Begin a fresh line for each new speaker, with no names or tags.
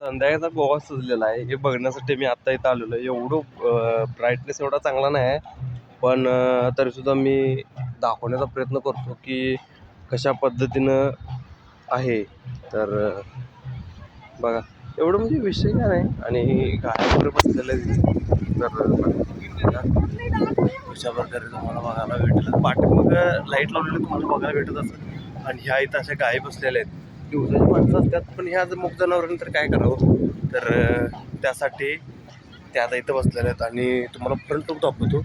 संध्याकाळचा गोवा सजलेला आहे हे बघण्यासाठी मी आत्ता इथं आलेलो आहे. एवढं ब्राईटनेस एवढा चांगला नाही आहे, पण तरीसुद्धा मी दाखवण्याचा प्रयत्न करतो की कशा पद्धतीनं आहे. तर बघा एवढं म्हणजे विषय काय नाही. आणि गाड्या वगैरे बसलेलं आहे तर अशा प्रकारे तुम्हाला बघायला भेटेल. पाठीमाग लाईट लावलेलं तुम्हाला बघायला भेटत असं. आणि ह्या इथं अशा गायी बसलेल्या आहेत. दिवसाची माणसं असतात, पण ह्या जर मुक जनावरांनी तर काय करावं. तर त्यासाठी त्या आता इथं बसलेल्या आहेत आणि तुम्हाला फ्रंट लुक दाखवतो.